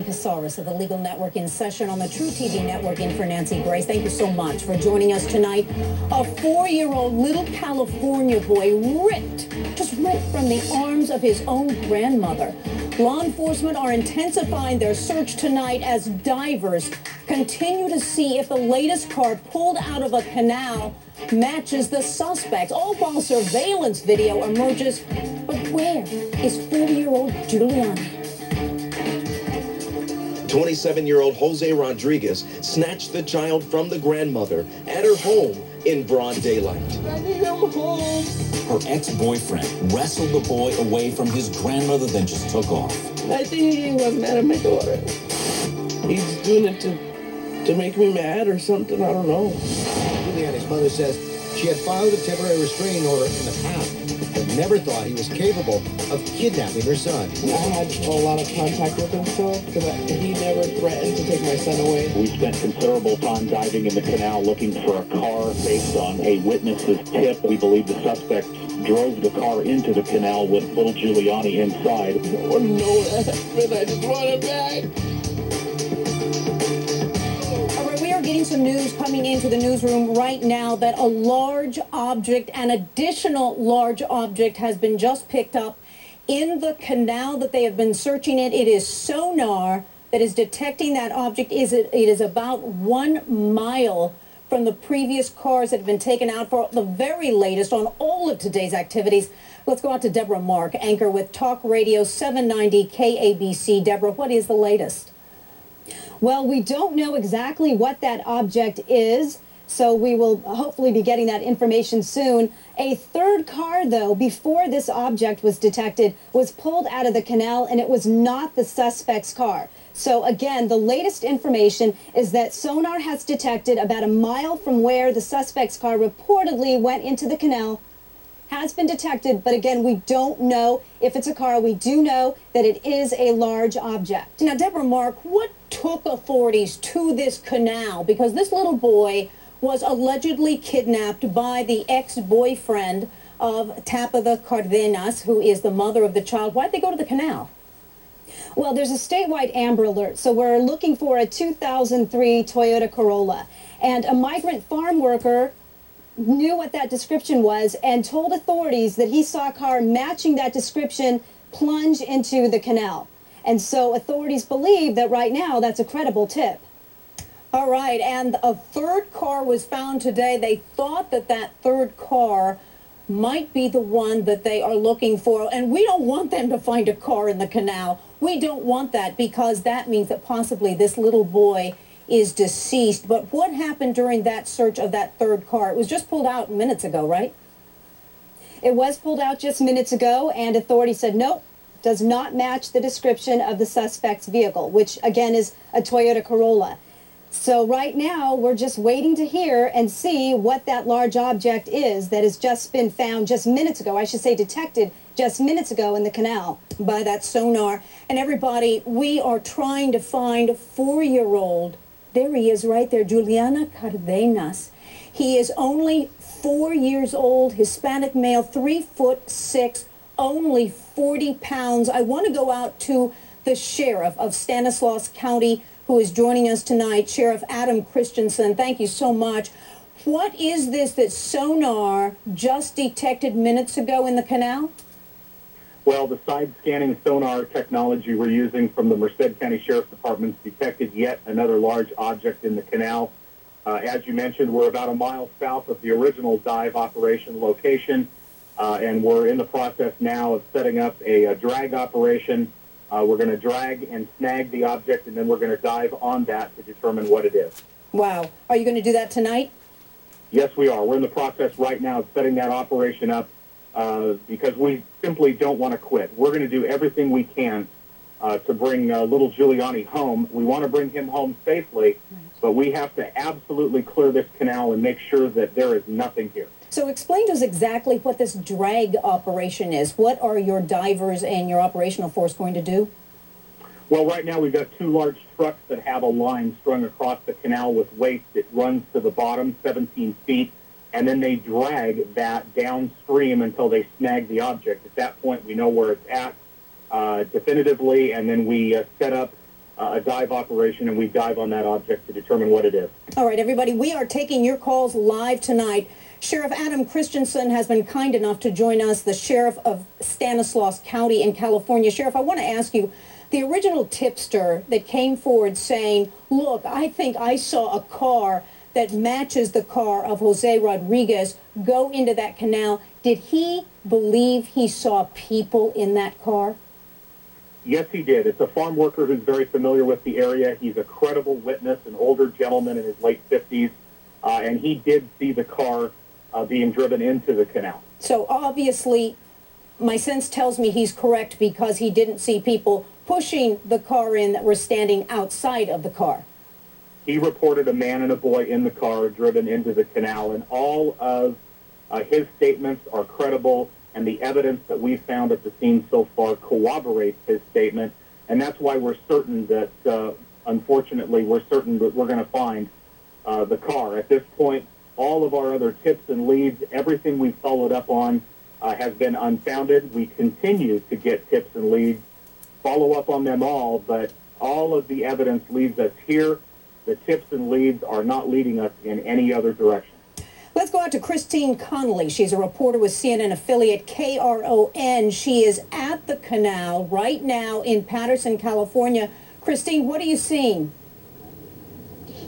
Casares of the Legal Network in session on the True TV Network in for Nancy Grace. Thank you so much for joining us tonight. A 4-year-old little California boy ripped from the arms of his own grandmother. Law enforcement are intensifying their search tonight as divers continue to see if the latest car pulled out of a canal matches the suspects, all while surveillance video emerges. But where is 4-year-old Juliani? 27-year-old Jose Rodriguez snatched the child from the grandmother at her home in broad daylight. I need him home. Her ex-boyfriend wrestled the boy away from his grandmother, then just took off. I think he was mad at my daughter. He's doing it to make me mad or something, I don't know. Juliani's mother says she had filed a temporary restraining order in the past, but never thought he was capable of kidnapping her son. I had a lot of contact with him still, because he never threatened to take my son away. We spent considerable time diving in the canal looking for a car based on a witness's tip. We believe the suspect drove the car into the canal with little Juliani inside. I don't want to know what happened. I just want him back. We are getting some news coming into the newsroom right now that a large object, an additional large object, has been just picked up in the canal that they have been searching it. It is sonar that is detecting that object. It is about 1 mile from the previous cars that have been taken out for the very latest on all of today's activities. Let's go out to Deborah Mark, anchor with Talk Radio 790 KABC. Deborah, what is the latest? Well, we don't know exactly what that object is, so we will hopefully be getting that information soon. A third car, though, before this object was detected, was pulled out of the canal, and it was not the suspect's car. So, again, the latest information is that sonar has detected about 1 mile from where the suspect's car reportedly went into the canal, has been detected, but again, we don't know if it's a car. We do know that it is a large object. Now, Deborah Mark, what took authorities to this canal? Because this little boy was allegedly kidnapped by the ex-boyfriend of Juliani Cardenas, who is the mother of the child. Why'd they go to the canal? Well, there's a statewide Amber Alert, so we're looking for a 2003 Toyota Corolla. And a migrant farm worker knew what that description was and told authorities that he saw a car matching that description plunge into the canal. And so authorities believe that right now that's a credible tip. All right, and a third car was found today. They thought that that third car might be the one that they are looking for. And we don't want them to find a car in the canal. We don't want that, because that means that possibly this little boy is deceased. But what happened during that search of that third car? It was just pulled out minutes ago, right? It was pulled out just minutes ago, and authorities said, nope, does not match the description of the suspect's vehicle, which again is a Toyota Corolla. So right now, we're just waiting to hear and see what that large object is that has just been found just minutes ago, I should say detected just minutes ago in the canal. By that sonar. And everybody, we are trying to find 4-year-old. There he is right there, Juliani Cardenas. He is only 4 years old, Hispanic male, 3'6", only 40 pounds. I want to go out to the sheriff of Stanislaus County, who is joining us tonight, Sheriff Adam Christensen. Thank you so much. What is this that sonar just detected minutes ago in the canal? Well, the side scanning sonar technology we're using from the Merced County Sheriff's Department detected yet another large object in the canal. As you mentioned, we're about 1 mile south of the original dive operation location, and we're in the process now of setting up a drag operation. We're going to drag and snag the object, and then we're going to dive on that to determine what it is. Wow. Are you going to do that tonight? Yes, we are. We're in the process right now of setting that operation up because we simply don't want to quit. We're going to do everything we can to bring little Juliani home. We want to bring him home safely, but we have to absolutely clear this canal and make sure that there is nothing here. So explain to us exactly what this drag operation is. What are your divers and your operational force going to do? Well, right now we've got 2 large trucks that have a line strung across the canal with weight that runs to the bottom, 17 feet, and then they drag that downstream until they snag the object. At that point, we know where it's at definitively, and then we set up a dive operation, and we dive on that object to determine what it is. All right, everybody, we are taking your calls live tonight. Sheriff Adam Christensen has been kind enough to join us, the sheriff of Stanislaus County in California. Sheriff, I want to ask you, the original tipster that came forward saying, look, I think I saw a car that matches the car of Jose Rodriguez go into that canal. Did he believe he saw people in that car? Yes, he did. It's a farm worker who's very familiar with the area. He's a credible witness, an older gentleman in his late 50s, and he did see the car being driven into the canal. So obviously, my sense tells me he's correct because he didn't see people pushing the car in that were standing outside of the car. He reported a man and a boy in the car driven into the canal, and all of his statements are credible, and the evidence that we found at the scene so far corroborates his statement, and that's why we're certain that, unfortunately, we're certain that we're going to find the car. At this point, all of our other tips and leads, everything we've followed up on has been unfounded. We continue to get tips and leads, follow up on them all, but all of the evidence leads us here. The tips and leads are not leading us in any other direction. Let's go out to Christine Connolly. She's a reporter with CNN affiliate KRON. She is at the canal right now in Patterson, California. Christine, what are you seeing?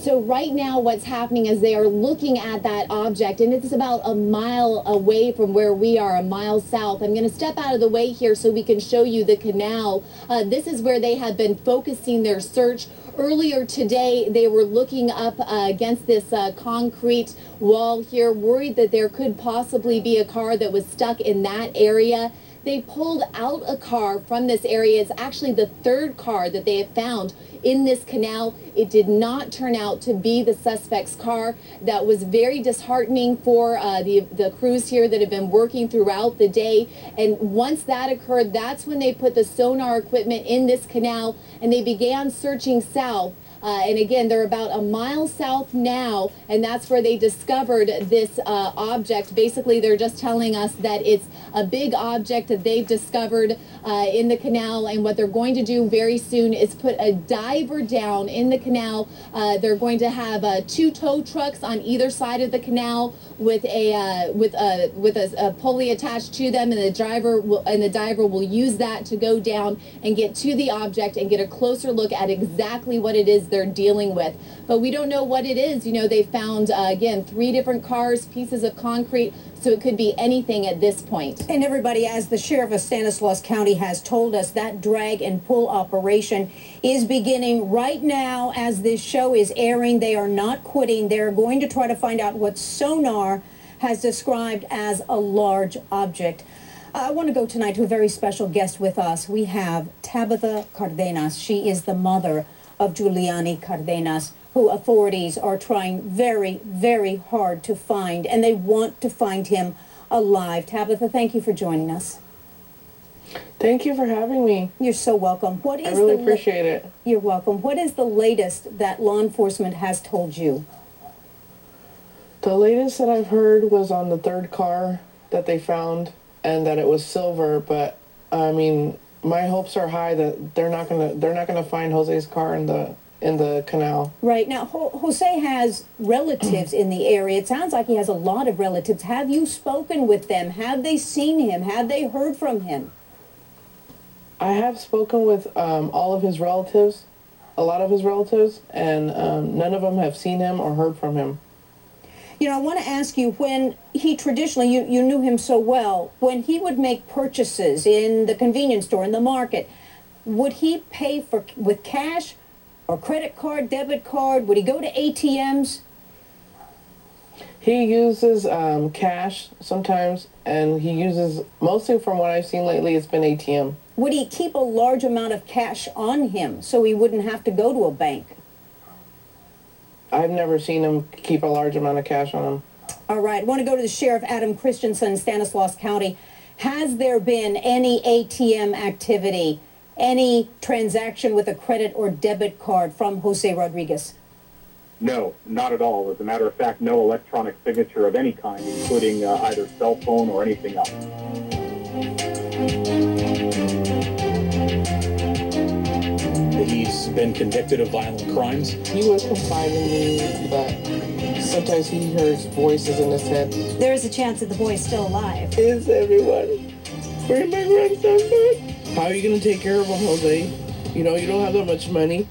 So right now what's happening is they are looking at that object, and it's about a mile away from where we are, a mile south. I'm going to step out of the way here so we can show you the canal. This is where they have been focusing their search. Earlier today, they were looking up against this concrete wall here, worried that there could possibly be a car that was stuck in that area. They pulled out a car from this area. It's actually the third car that they have found in this canal. It did not turn out to be the suspect's car. That was very disheartening for the crews here that have been working throughout the day. And once that occurred, that's when they put the sonar equipment in this canal and they began searching south. And again, they're about a mile south now, and that's where they discovered this object. Basically, they're just telling us that it's a big object that they've discovered in the canal, and what they're going to do very soon is put a diver down in the canal. They're going to have 2 tow trucks on either side of the canal with a pulley attached to them, and the diver will use that to go down and get to the object and get a closer look at exactly what it is they're dealing with. But we don't know what it is. You know, they found, again, 3 different cars, pieces of concrete, so it could be anything at this point. And everybody, as the sheriff of Stanislaus County has told us, that drag and pull operation is beginning right now as this show is airing. They are not quitting. They're going to try to find out what sonar has described as a large object. I want to go tonight to a very special guest with us. We have Tabitha Cardenas. She is the mother of Juliani Cardenas, who authorities are trying very, very hard to find, and they want to find him alive. Tabitha, thank you for joining us. Thank you for having me. You're so welcome. What is I really appreciate it. You're welcome. What is the latest that law enforcement has told you? The latest that I've heard was on the 3rd car that they found, and that it was silver, but I mean, my hopes are high that they're not gonna find Jose's car in the canal. Right. Now, Jose has relatives in the area. It sounds like he has a lot of relatives. Have you spoken with them? Have they seen him? Have they heard from him? I have spoken with all of his relatives, a lot of his relatives, and none of them have seen him or heard from him. You know, I want to ask you, when he traditionally, you knew him so well, when he would make purchases in the convenience store, in the market, would he pay with cash or credit card, debit card? Would he go to ATMs? He uses cash sometimes, and he uses, mostly from what I've seen lately, it's been ATM. Would he keep a large amount of cash on him so he wouldn't have to go to a bank? I've never seen him keep a large amount of cash on him. All right. I want to go to the Sheriff Adam Christensen, Stanislaus County. Has there been any ATM activity, any transaction with a credit or debit card from Jose Rodriguez? No, not at all. As a matter of fact, no electronic signature of any kind, including either cell phone or anything else. He's been convicted of violent crimes. He would confide in me that sometimes he hears voices in his head. There is a chance that the boy is still alive. Is everyone? Bring my grandson back. How are you going to take care of him, Jose? You know, you don't have that much money.